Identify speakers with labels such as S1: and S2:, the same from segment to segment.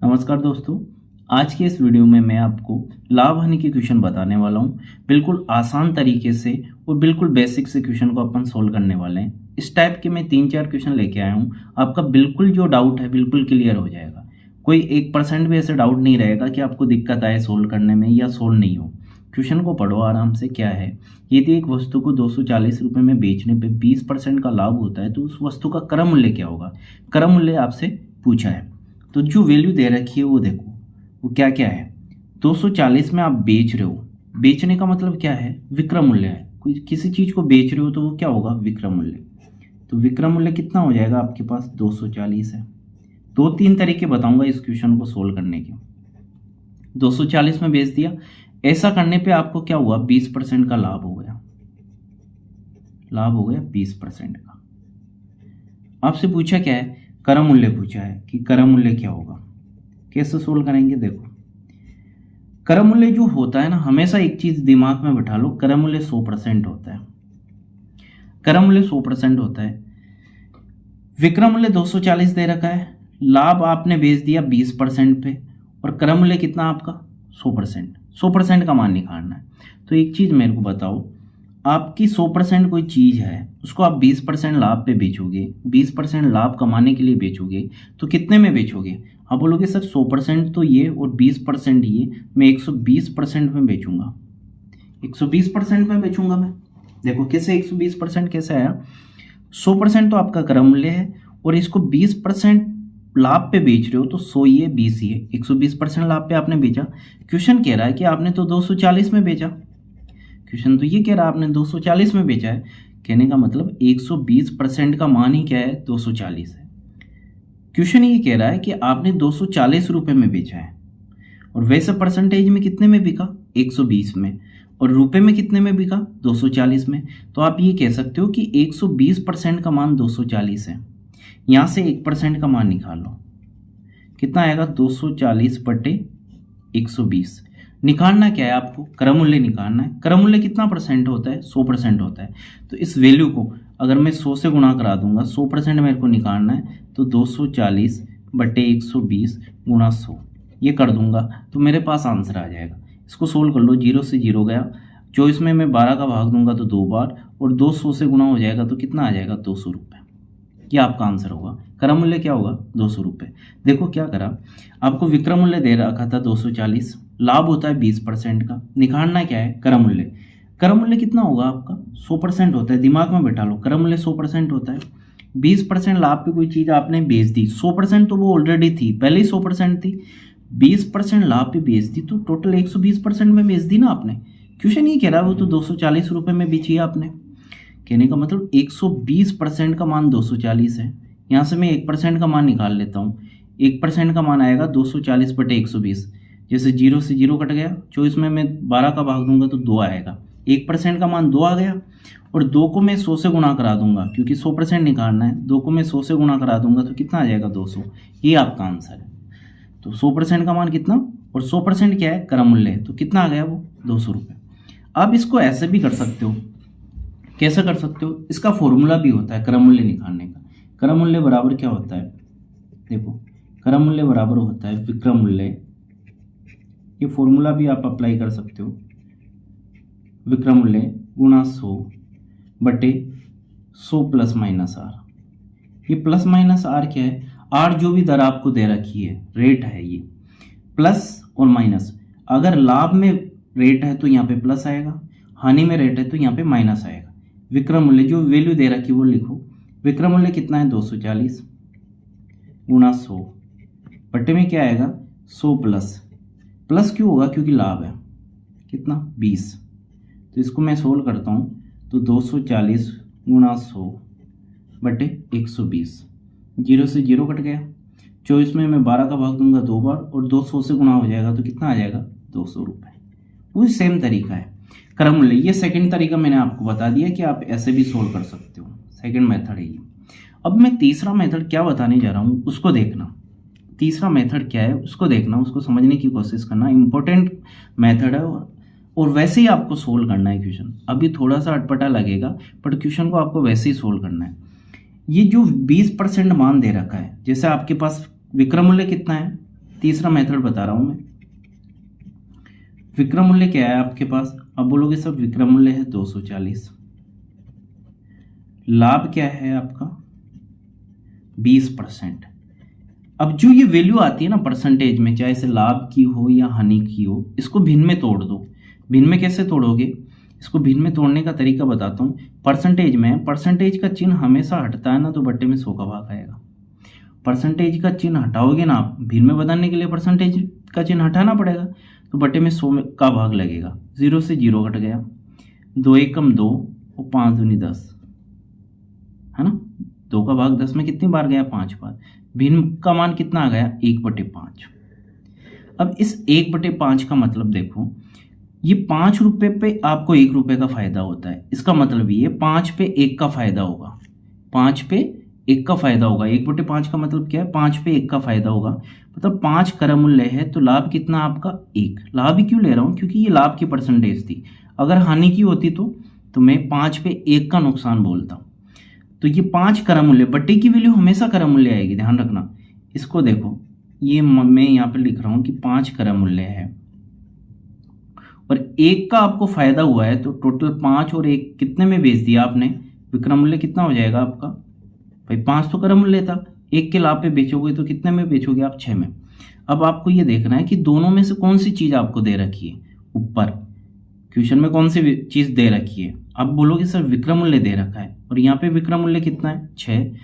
S1: नमस्कार दोस्तों। आज के इस वीडियो में मैं आपको लाभ हानि के क्वेश्चन बताने वाला हूँ। बिल्कुल आसान तरीके से और बिल्कुल बेसिक से क्वेश्चन को अपन सोल्व करने वाले हैं। इस टाइप के मैं 3-4 क्वेश्चन लेके आया हूँ। आपका बिल्कुल जो डाउट है बिल्कुल क्लियर हो जाएगा। कोई 1% भी ऐसे डाउट नहीं रहेगा कि आपको दिक्कत आए सोल्व करने में या सोल्व नहीं हो। क्वेश्चन को पढ़ो आराम से। क्या है, यदि एक वस्तु को 240 रुपये में बेचने पे 20% का लाभ होता है तो उस वस्तु का क्रय मूल्य क्या होगा। क्रय मूल्य आपसे पूछा है, तो जो वैल्यू दे रखी है वो देखो, वो क्या क्या है। 240 में आप बेच रहे हो, बेचने का मतलब क्या है, विक्रय मूल्य है। कोई किसी चीज को बेच रहे हो तो वो क्या होगा, विक्रय मूल्य। तो विक्रय मूल्य कितना हो जाएगा आपके पास, 240 है। 2-3 तरीके बताऊंगा इस क्वेश्चन को सोल्व करने के। 240 में बेच दिया, ऐसा करने पे आपको क्या हुआ, 20% का लाभ हो गया। लाभ हो गया 20% का। आपसे पूछा क्या है, क्रय मूल्य पूछा है कि क्रय मूल्य क्या होगा। कैसे सोल्व करेंगे, देखो क्रय मूल्य जो होता है ना, हमेशा एक चीज दिमाग में बैठा लो, क्रय मूल्य 100% होता है। क्रय मूल्य 100% होता है। विक्रय मूल्य 240 दे रखा है, लाभ आपने बेच दिया 20% पे, और क्रय मूल्य कितना आपका 100%। 100% का मान निकालना है। तो एक चीज मेरे को बताओ, आपकी 100% कोई चीज है, उसको आप 20% लाभ पे बेचोगे, 20% लाभ कमाने के लिए बेचोगे, तो कितने में बेचोगे। आप बोलोगे सर 100% तो ये और 20% ये, मैं 120% में बेचूंगा। 120% में बेचूंगा मैं। देखो कैसे 120% कैसे आया, 100% तो आपका क्रय मूल्य है और इसको 20% लाभ पे बेच रहे हो, तो 100 ये 20 ये 120% लाभ पे आपने बेचा। क्वेश्चन कह रहा है कि आपने तो 240 में बेचा। क्वेश्चन तो ये कह रहा है आपने 240 में बेचा है। कहने का मतलब 120% का मान ही क्या है, 240 है। क्वेश्चन ये कह रहा है कि आपने 240 रुपए में बेचा है, और वैसे परसेंटेज में कितने में बिका, 120 में, और रुपए में कितने में बिका, 240 में। तो आप ये कह सकते हो कि 120% का मान 240 है। यहां से 1% का मान निकाल लो, कितना आएगा, 240/120। निकालना क्या है आपको, क्रय मूल्य निकालना है। क्रय मूल्य कितना परसेंट होता है, 100% होता है। तो इस वैल्यू को अगर मैं 100 से गुणा करा दूंगा, 100% मेरे को निकालना है, तो 240/120 गुणा 100 ये कर दूंगा तो मेरे पास आंसर आ जाएगा। इसको सोल्व कर लो, 0 से 0 गया, 24 में मैं 12 का भाग दूंगा तो 2 बार, और 200 से गुणा हो जाएगा तो कितना आ जाएगा, 200 रुपये। ये आपका आंसर होगा। क्रय मूल्य क्या होगा, 200 रुपये। देखो क्या करा, आपको विक्रय मूल्य दे रखा था 240, लाभ होता है 20% का। निकालना क्या है, क्रय मूल्य। क्रय मूल्य कितना होगा आपका, 100% होता है। दिमाग में बैठा लो, क्रय मूल्य 100% होता है। 20% लाभ पे कोई चीज आपने बेच दी, 100% तो वो ऑलरेडी थी, पहले ही 100% थी। 20% लाभ पे बेच दी तो टोटल 120% में बेच दी ना आपने। क्वेश्चन ये कह रहा है वो तो 240 रुपये में बेची आपने। कहने का मतलब 120% का मान 240 है। यहाँ से मैं 1% का मान निकाल लेता हूँ। 1% का मान आएगा 240/120। जैसे 0 से 0 कट गया, 24 में मैं 12 का भाग दूंगा तो 2 आएगा। 1% का मान 2 आ गया, और 2 को मैं 100 से गुणा करा दूंगा क्योंकि 100% निकालना है। 2 को मैं 100 से गुणा करा दूंगा तो कितना आ जाएगा, 200। ये आपका आंसर है। तो 100% का मान कितना, और 100% क्या है, क्रय मूल्य, तो कितना आ गया वो, 200 रुपये। आप इसको ऐसे भी कर सकते हो। कैसे कर सकते हो, इसका फॉर्मूला भी होता है क्रय मूल्य निकालने का। क्रय मूल्य बराबर क्या होता है, देखो क्रय मूल्य बराबर होता है विक्रय मूल्य। ये फॉर्मूला भी आप अप्लाई कर सकते हो। विक्रय मूल्य गुणा 100/100 प्लस माइनस आर। ये प्लस माइनस आर क्या है, आर जो भी दर आपको दे रखी है, रेट है ये, प्लस और माइनस। अगर लाभ में रेट है तो यहाँ पे प्लस आएगा, हानि में रेट है तो यहाँ पे माइनस आएगा। विक्रय मूल्य जो वैल्यू दे रखी है वो लिखो। विक्रय मूल्य कितना है, 240 गुणा 100 बट्टे में क्या आएगा, 100 प्लस क्यों होगा, क्योंकि लाभ है, कितना 20। तो इसको मैं सोल्व करता हूँ तो 240 गुणा 100/120। 0 से 0 कट गया, 24 में मैं 12 का भाग दूंगा 2 बार, और 200 से गुणा हो जाएगा तो कितना आ जाएगा, 200 रुपये। वो सेम तरीका है क्रय मूल्य। ये सेकंड तरीका मैंने आपको बता दिया कि आप ऐसे भी सोल्व कर सकते हो। सेकंड मेथड है ये। अब मैं तीसरा मेथड क्या बताने जा रहा हूँ उसको देखना। तीसरा मेथड क्या है उसको देखना, उसको समझने की कोशिश करना। इंपॉर्टेंट मेथड है और वैसे ही आपको सोल्व करना है क्वेश्चन। अभी थोड़ा सा अटपटा लगेगा बट क्वेश्चन को आपको वैसे ही सोल्व करना है। ये जो 20% मान दे रखा है, जैसे आपके पास विक्रय मूल्य कितना है तीसरा मेथड बता रहा हूं मैं। विक्रम मूल्य क्या है आपके पास? अब बोलोगे सर विक्रम मूल्य है 240, लाभ क्या है आपका 20%। अब जो ये वैल्यू आती है ना परसेंटेज में, चाहे से लाभ की हो या हानि की हो, इसको भिन्न में तोड़ दो। भिन्न में कैसे तोड़ोगे? इसको भिन्न में तोड़ने का तरीका बताता हूँ। परसेंटेज में परसेंटेज का चिन्ह हमेशा हटता है ना, तो बट्टे में 100 का भाग आएगा। परसेंटेज का चिन्ह हटाओगे ना आप, भिन्न में बदलने के लिए परसेंटेज का चिन्ह हटाना पड़ेगा, तो बट्टे में 100 का भाग लगेगा। 0 से 0 कट गया, 2 एकम 2 और 5 दूनी 10, है ना। 2 का भाग 10 में कितनी बार गया? 5 बार। भिन्न का मान कितना आ गया? 1/5। अब इस 1/5 का मतलब देखो, ये 5 रुपए पे आपको 1 रुपए का फायदा होता है। इसका मतलब ये 5 पे 1 का फायदा होगा। 5 पे 1 का फायदा होगा। 1/5 का मतलब क्या है? 5 पे 1 का फायदा होगा। मतलब 5 क्रय मूल्य है, तो लाभ कितना आपका? 1। लाभ ही क्यों ले रहा हूं? क्योंकि ये लाभ की परसेंटेज थी। अगर हानि की होती तो मैं 5 पे 1 का नुकसान बोलता। तो ये 5 क्रय मूल्य, बट्टे की वैल्यू हमेशा क्रय मूल्य आएगी, ध्यान रखना। इसको देखो, ये मैं यहाँ पे लिख रहा हूं कि 5 क्रय मूल्य है और 1 का आपको फायदा हुआ है, तो टोटल 5 और 1 कितने में बेच दिया आपने? विक्रय मूल्य कितना हो जाएगा आपका? भाई 5 तो क्रय मूल्य था, 1 के लाभ पे बेचोगे तो कितने में बेचोगे आप? 6 में। अब आपको ये देखना है कि दोनों में से कौन सी चीज आपको दे रखी है। ऊपर क्वेश्चन में कौन सी चीज दे रखी है? आप बोलोगे सर विक्रय मूल्य दे रखा है, और यहाँ पे विक्रय मूल्य कितना है? 6,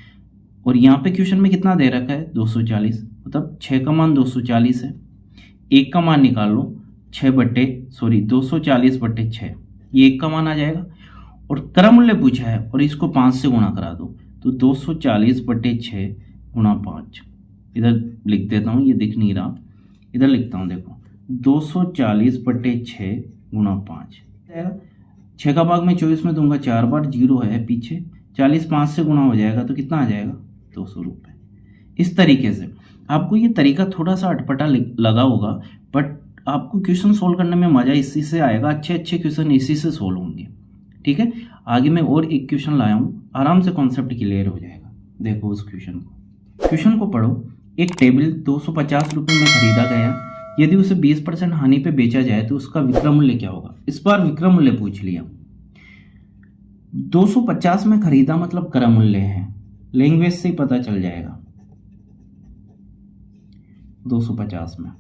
S1: और यहाँ पे क्वेश्चन में कितना दे रखा है? 240। मतलब 6 का मान 240 है। 1 का मान निकाल लो, 240/6, ये 1 का मान आ जाएगा। और क्रय मूल्य पूछा है और इसको 5 से गुणा करा दो, तो 240/6 गुणा 5। इधर लिख देता हूँ, ये दिख नहीं रहा, इधर लिखता हूँ, देखो 240/6 गुणा 5। 6 का भाग मैं 24 में दूंगा 4 बार, 0 है पीछे, 40 5 से गुणा हो जाएगा तो कितना आ जाएगा? 200 रुपये। इस तरीके से आपको ये तरीका थोड़ा सा अटपटा लगा होगा, बट आपको क्वेश्चन सोल्व करने में मजा इसी से आएगा। अच्छे क्वेश्चन इसी से सोल्व होंगे, ठीक है। आगे मैं और एक क्वेश्चन लाया हूँ, आराम से कॉन्सेप्ट क्लियर हो जाएगा। देखो उस क्वेश्चन को पढ़ो। एक टेबल 250 रुपये में खरीदा गया, यदि उसे 20% हानि पे बेचा जाए तो उसका विक्रय मूल्य क्या होगा? इस बार विक्रय मूल्य पूछ लिया। 250 में खरीदा मतलब क्रय मूल्य है, लैंग्वेज से ही पता चल जाएगा। 250 में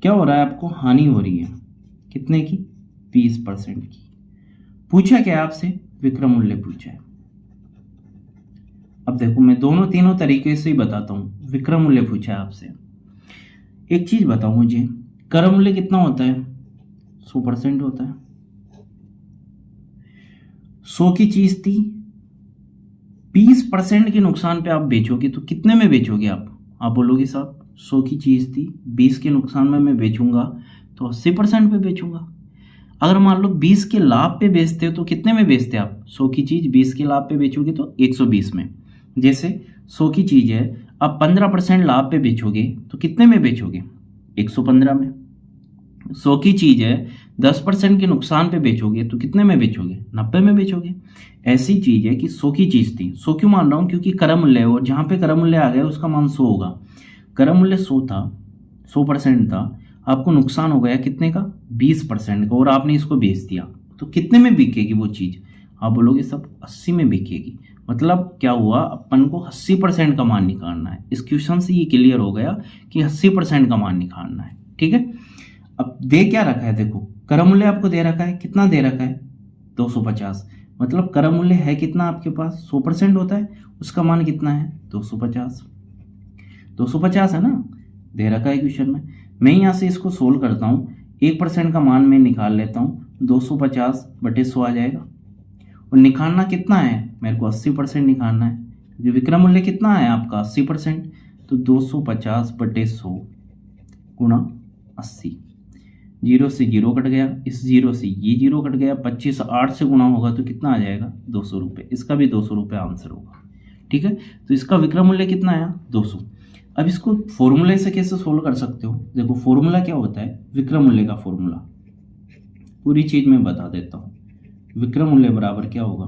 S1: क्या हो रहा है? आपको हानि हो रही है, कितने की? 20% की। पूछा क्या आपसे? विक्रय मूल्य पूछा है। अब देखो मैं तीनों तरीके से ही बताता हूं। विक्रय मूल्य पूछा है आपसे। एक चीज बताओ मुझे, क्रय मूल्य कितना होता है? 100% होता है। 100 की चीज थी, 20% के नुकसान पे आप बेचोगे तो कितने में बेचोगे आप बोलोगे साहब 100 की चीज थी, 20 के नुकसान में मैं बेचूंगा तो 80% पे बेचूंगा। अगर मान लो 20 के लाभ पे बेचते हो तो कितने में बेचते आप? 100 की चीज 20 के लाभ पे बेचोगे तो 120 में। जैसे 100 की चीज है, आप 15% लाभ पे बेचोगे तो कितने में बेचोगे? 115 में। 100 की चीज है, 10% के नुकसान पे बेचोगे तो कितने में बेचोगे? 90 में बेचोगे। ऐसी चीज है कि 100 की चीज थी, 100 क्यों मान रहा हूं? क्योंकि क्रय मूल्य है और जहां पे क्रय मूल्य आ गया उसका मान 100 होगा। क्रय मूल्य 100 था, 100% था, आपको नुकसान हो गया कितने का? 20% का, और आपने इसको बेच दिया तो कितने में बिकेगी वो चीज? आप बोलोगे सब 80 में बिकेगी। मतलब क्या हुआ? अपन को 80% का मान निकालना है। इस क्वेश्चन से ये क्लियर हो गया कि 80% का मान निकालना है, ठीक है। अब दे क्या रखा है? देखो क्रय मूल्य आपको दे रखा है, कितना दे रखा है? 250। मतलब क्रय मूल्य है कितना आपके पास? 100% होता है, उसका मान कितना है? 250। 250 है ना, दे रखा है क्वेश्चन में। मैं यहाँ से इसको सोल्व करता हूँ, 1% का मान मैं निकाल लेता हूँ, 250/100 आ जाएगा। और निकालना कितना है? मेरे को 80% निकालना है, क्योंकि विक्रय मूल्य कितना है आपका? 80%। तो 250/100 गुणा 80। 0 से 0 कट गया, इस 0 से ये 0 कट गया, 25 8 से गुणा होगा तो कितना आ जाएगा? 200 रुपये। इसका भी 200 रुपये आंसर होगा, ठीक है। तो इसका विक्रय मूल्य कितना आया? 200। अब इसको फॉर्मूले से कैसे सोल्व कर सकते हो? देखो फॉर्मूला क्या होता है विक्रय मूल्य का? फॉर्मूला पूरी चीज मैं बता देता हूँ। विक्रय मूल्य बराबर क्या होगा?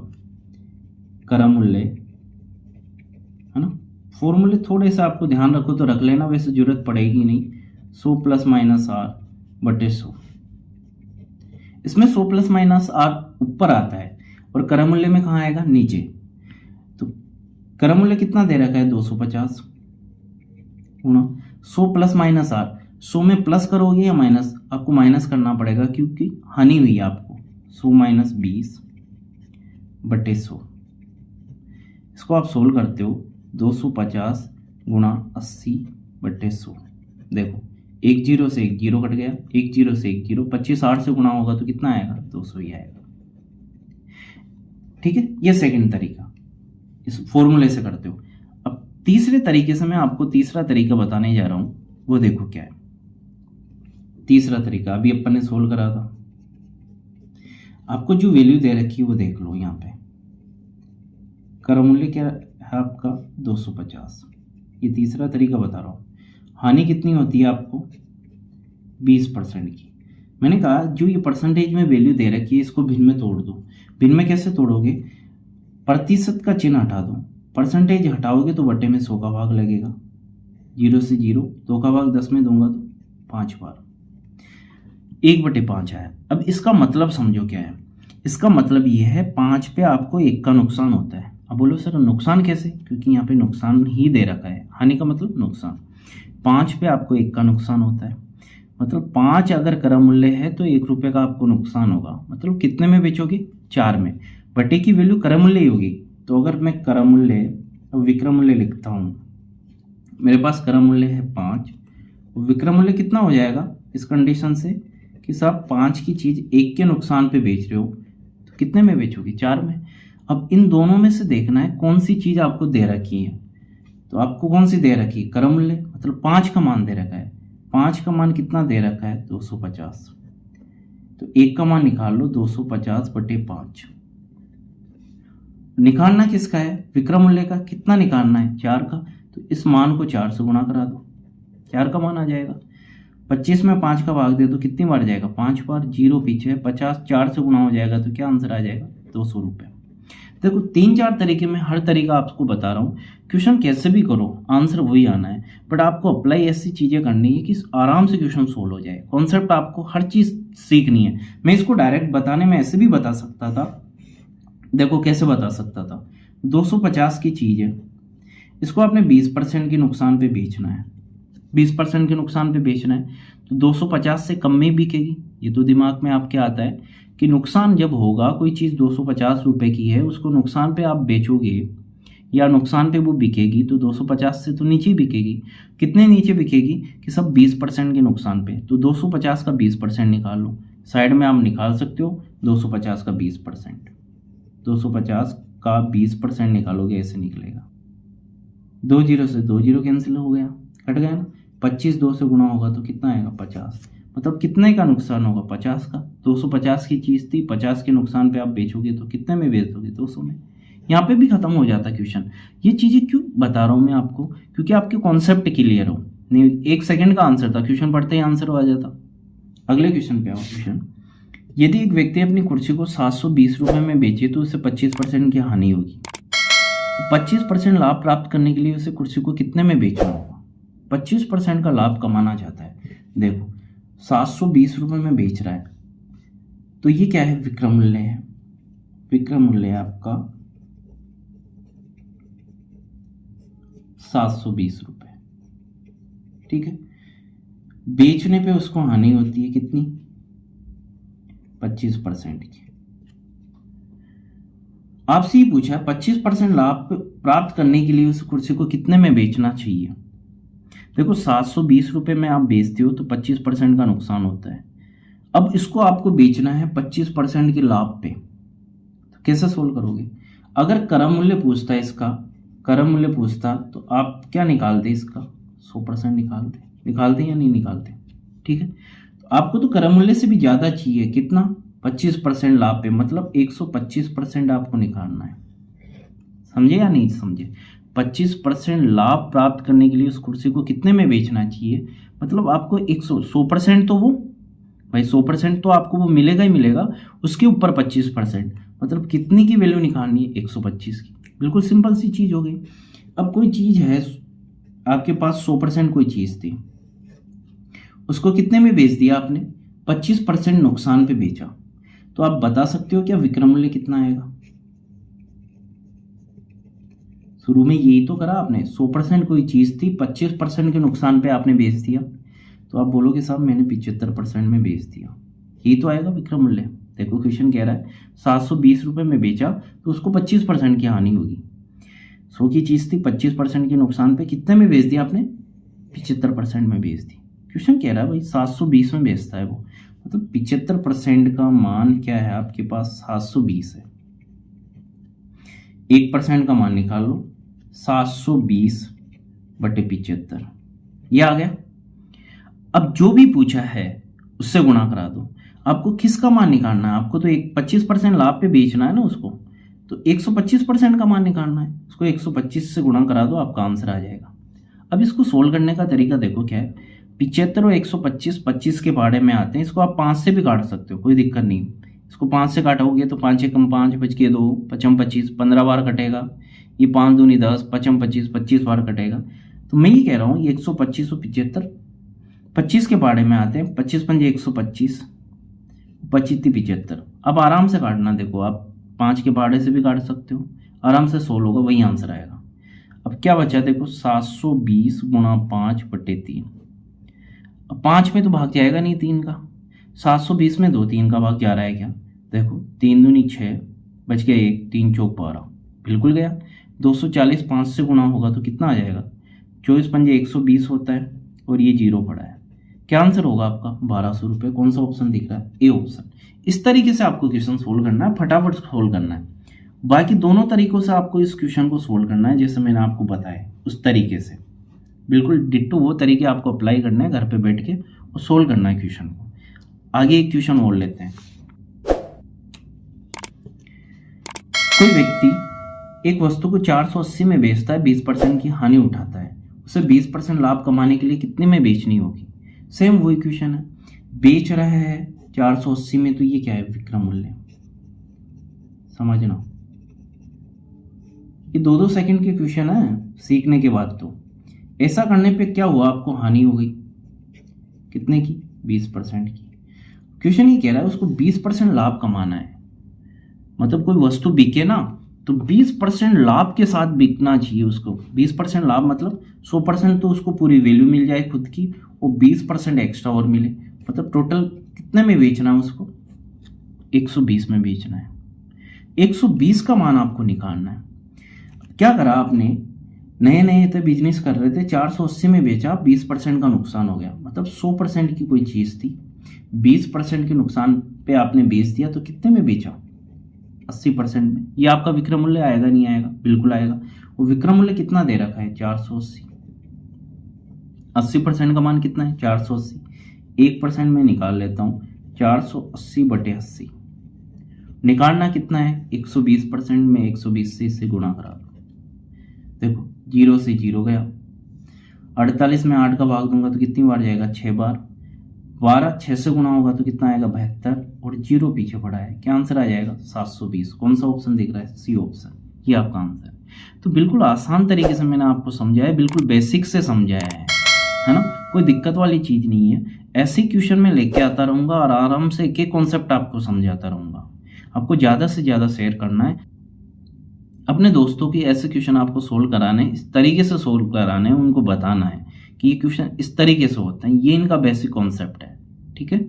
S1: क्रय मूल्य, है ना, फॉर्मूले थोड़े से आपको ध्यान रखो तो रख लेना, वैसे जरूरत पड़ेगी नहीं। 100 प्लस माइनस आर बटे 100। इसमें 100 प्लस माइनस आर ऊपर आता है और क्रम मूल्य में कहाँ आएगा, नीचे। तो क्रम मूल्य कितना दे रखा है, 250 गुणा 100 प्लस माइनस आर। 100 में प्लस करोगे या माइनस, आपको माइनस करना पड़ेगा क्योंकि हानि हुई है आपको। 100 माइनस 20 बटे 100। इसको आप सोल्व करते हो, 250 गुणा 80 बटे 100। देखो एक जीरो से एक जीरो कट गया, एक जीरो से एक जीरो, 25 8 से गुणा होगा तो कितना आएगा, 200 ही आएगा। ठीक है, ये सेकंड तरीका इस फॉर्मूले से करते हो। अब तीसरे तरीके से मैं आपको तीसरा तरीका बताने जा रहा हूं, वो देखो क्या है। तीसरा तरीका अभी अपन ने सोल्व करा था। आपको जो वैल्यू दे रखी है वो देख लो यहाँ पे। क्रम मूल्य क्या है आपका, 250। ये तीसरा तरीका बता रहा हूँ। हानि कितनी होती है आपको, 20% की। मैंने कहा जो ये परसेंटेज में वैल्यू दे रखी है इसको भिन्न में तोड़ दो। भिन्न में कैसे तोड़ोगे, प्रतिशत का चिन्ह हटा दो, परसेंटेज हटाओगे तो बटे में 100 का भाग लगेगा। 0 से 0, 2 का भाग 10 में दूंगा तो 5 बार, 1/5 आया। अब इसका मतलब समझो क्या है। इसका मतलब ये है 5 पे आपको 1 का नुकसान होता है। अब बोलो सर नुकसान कैसे, क्योंकि यहाँ पे नुकसान ही दे रखा है। हानि का मतलब नुकसान। 5 पे आपको 1 का नुकसान होता है, मतलब 5 अगर क्रम मूल्य है तो 1 रुपये का आपको नुकसान होगा। मतलब कितने में बेचोगे, 4 में। बटे की वैल्यू क्रम मूल्य ही होगी। तो अगर मैं क्रम मूल्य और विक्रम मूल्य लिखता हूँ, मेरे पास क्रम मूल्य है 5, विक्रम मूल्य कितना हो जाएगा इस कंडीशन से कि साहब 5 की चीज़ 1 के नुकसान पे बेच रहे हो तो कितने में बेचोगे, 4 में। अब इन दोनों में से देखना है कौन सी चीज़ आपको दे रखी है। तो आपको कौन सी दे रखी है, क्रम मूल्य, मतलब 5 का मान दे रखा है। 5 का मान कितना दे रखा है, 250। तो 1 का मान निकाल लो, 250 बटे 5। निकालना किसका है, विक्रम मूल्य का। कितना निकालना है, 4 का। तो इस मान को 4 से गुणा करा दो, 4 का मान आ जाएगा। 25 में 5 का भाग दे दो, कितनी बार जाएगा, 5 बार। 0 पीछे, 50 4 से गुणा हो जाएगा तो क्या आंसर आ जाएगा, 200 रुपये। देखो 3-4 तरीके में हर तरीका आपको बता रहा हूँ। क्वेश्चन कैसे भी करो आंसर वही आना है, बट आपको अप्लाई ऐसी चीज़ें करनी है कि आराम से क्वेश्चन सोल्व हो जाए। कॉन्सेप्ट आपको हर चीज़ सीखनी है। मैं इसको डायरेक्ट बताने में ऐसे भी बता सकता था। देखो कैसे बता सकता था, 250 की चीज़ है, इसको आपने 20% के नुकसान पे बेचना है। 20% के नुकसान पे बेचना है तो 250 से कम में बिकेगी। ये तो दिमाग में आपके आता है कि नुकसान जब होगा, कोई चीज़ 250 रुपये की है, उसको नुकसान पे आप बेचोगे या नुकसान पे वो बिकेगी तो 250 से तो नीचे ही बिकेगी। कितने नीचे बिकेगी कि सब 20% के नुकसान पे। तो 250 का 20% निकाल लो, साइड में आप निकाल सकते हो 250 का 20%। 250 का 20% निकालोगे, ऐसे निकलेगा। 2 जीरो से 2 जीरो कैंसिल हो गया, कट गया ना। 25 2 से गुणा होगा तो कितना आएगा, 50। मतलब कितने का नुकसान होगा, 50 का। 250 की चीज़ थी, 50 के नुकसान पे आप बेचोगे तो कितने में बेच दोगे, 200 में। यहाँ पे भी खत्म हो जाता क्वेश्चन। ये चीज़ें क्यों बता रहा हूँ मैं आपको, क्योंकि आपके कॉन्सेप्ट क्लियर हो। नहीं 1 सेकंड का आंसर था, क्वेश्चन पढ़ते ही आंसर आ जाता। अगले क्वेश्चन पे आओ। क्वेश्चन, यदि एक व्यक्ति अपनी कुर्सी को 720 रुपये में बेचे तो उसे 25% की हानि होगी। 25% लाभ प्राप्त करने के लिए उसे कुर्सी को कितने में बेचना होगा। 25% का लाभ कमाना चाहता है। देखो 720 रुपये में बेच रहा है तो ये क्या है, विक्रम मूल्य है। विक्रम मूल्य है आपका 720 रुपये, ठीक है। बेचने पे उसको हानि होती है कितनी, 25% की। आपसे ही पूछा 25% लाभ प्राप्त करने के लिए उस कुर्सी को कितने में बेचना चाहिए। देखो 720 रुपये में आप बेचते हो तो 25% का नुकसान होता है। अब इसको आपको बेचना है 25% के लाभ पे, तो कैसे सोल्व करोगे। अगर क्रम मूल्य पूछता है इसका, क्रम मूल्य पूछता तो आप क्या निकालते, इसका 100% निकालते या नहीं निकालते, ठीक है। तो आपको तो क्रम मूल्य से भी ज़्यादा चाहिए, कितना, 25% लाभ पे, मतलब 125% आपको निकालना है। समझे या नहीं समझे। 25% लाभ प्राप्त करने के लिए उस कुर्सी को कितने में बेचना चाहिए, मतलब आपको 100% तो वो भाई 100% तो आपको वो मिलेगा ही मिलेगा, उसके ऊपर 25%, मतलब कितनी की वैल्यू निकालनी है, 125 की। बिल्कुल सिंपल सी चीज़ हो गई। अब कोई चीज है, आपके पास 100% कोई चीज थी, उसको कितने में बेच दिया आपने? 25% नुकसान पे बेचा। तो आप बता सकते हो क्या विक्रय मूल्य कितना आएगा? शुरू में यही तो करा आपने, 100% कोई चीज थी, 25% के नुकसान पे आपने बेच दिया, तो आप बोलोगे साहब मैंने 75% में बेच दिया, यही तो आएगा विक्रय मूल्य। देखो क्वेश्चन कह रहा है 720 रुपये में बेचा तो उसको 25% की हानि होगी। 100 की चीज थी, 25% के नुकसान पे कितने में बेच दिया आपने? 75% में बेच दी। क्वेश्चन कह रहा है भाई 720 में बेचता है वो, मतलब 75% का मान क्या है आपके पास? 720 है। 1% का मान निकाल लो, 720/75, ये आ गया। अब जो भी पूछा है उससे गुणा करा दो। आपको किसका मान निकालना है? आपको तो 25% लाभ पे बेचना है ना उसको, तो 125% का मान निकालना है। उसको 125 से गुणा करा दो, आपका आंसर आ जाएगा। अब इसको सोल्व करने का तरीका देखो क्या है। 75 और 125 25 के बारे में आते हैं। इसको आप 5 से भी काट सकते हो, कोई दिक्कत नहीं। इसको 5 से काटोगे तो 5 एकम 5, 5 के 2, 5 25, 15 बार कटेगा। ये 5 दूनी 10, 5 25, 25 बार कटेगा। तो मैं ये कह रहा हूँ ये 125 और 75 25 के बारे में आते हैं। 25 पंजे 125, 25 75। अब आराम से काटना, देखो आप 5 के बारे से भी काट सकते हो, आराम से सोल्व होगा, वही आंसर आएगा। अब क्या बचा देखो, 720 गुणा 5/3। अब 5 में तो भाग जाएगा नहीं 3 का, 720 में 2 3 का भाग जा रहा है क्या? देखो 3 दूनी 6, बच गया 1, 3 चौक 12, बिल्कुल गया। 240 5 से गुणा होगा तो कितना आ जाएगा? 24 पंजे 120 होता है और ये 0 पड़ा है। क्या आंसर होगा आपका? 1200 रुपये। कौन सा ऑप्शन दिख रहा है? A option. इस तरीके से आपको क्वेश्चन सोल्व करना है, फटाफट सोल्व करना है। बाकी दोनों तरीकों से आपको इस क्वेश्चन को सोल्व करना है जैसे मैंने आपको बताया, उस तरीके से बिल्कुल डिट्टो वो तरीके आपको अप्लाई करना है घर पे बैठ के और सोल्व करना है क्वेश्चन को। आगे एक क्वेश्चन और लेते हैं। कोई व्यक्ति एक वस्तु को 480 में बेचता है, 20% की हानि उठाता है। उसे 20% लाभ कमाने के लिए कितने में बेचनी होगी? सेम वही क्वेश्चन है, बेच रहा है 480 में, तो ये क्या है? विक्रय मूल्य। समझना, ये 2-2 सेकंड के क्वेश्चन है सीखने के बाद। तो ऐसा करने पे क्या हुआ? आपको हानि हो गई कितने की? 20% की। क्वेश्चन ये कह रहा है उसको 20% लाभ कमाना है, मतलब कोई वस्तु बिके ना तो 20% लाभ के साथ बिकना चाहिए उसको। 20% लाभ मतलब 100% तो उसको पूरी वैल्यू मिल जाए खुद की, और 20% एक्स्ट्रा और मिले, मतलब टोटल कितने में बेचना है उसको? 120 में बेचना है। 120 का मान आपको निकालना है। क्या करा आपने? नए नए थे, बिजनेस कर रहे थे, 480 में बेचा, 20% का नुकसान हो गया, मतलब 100% की कोई चीज थी, 20% के नुकसान पे आपने बेच दिया, तो कितने में बेचा? 80% में। ये आपका विक्रय मूल्य आएगा नहीं आएगा? बिल्कुल आएगा। वो विक्रय मूल्य कितना दे रखा है? 480। 80% का मान कितना है? 480। 1% में निकाल लेता हूँ, 480/80। निकालना कितना है? 120% में 120 से इसे गुणा करा दो। देखो 0 से 0 गया। 48 में 8 का भाग दूंगा तो कितनी बार जाएगा? 6 बार। 12 6 से गुणा होगा तो कितना आएगा? 72, और 0 पीछे पड़ा है। क्या आंसर आ जाएगा? 720। कौन सा ऑप्शन दिख रहा है? सी ऑप्शन, ये आपका आंसर है। तो बिल्कुल आसान तरीके से मैंने आपको समझाया, बिल्कुल बेसिक से समझाया है ना? कोई दिक्कत वाली चीज नहीं है। ऐसे क्वेश्चन में लेके आता रहूंगा और आराम से एक एक कॉन्सेप्ट आपको समझाता रहूंगा। आपको ज्यादा से ज्यादा शेयर करना है अपने दोस्तों की, ऐसे क्वेश्चन आपको सोल्व कराने, इस तरीके से सोल्व कराने, उनको बताना है कि ये क्वेश्चन इस तरीके से होते हैं, ये इनका बेसिक कॉन्सेप्ट है। ठीक है।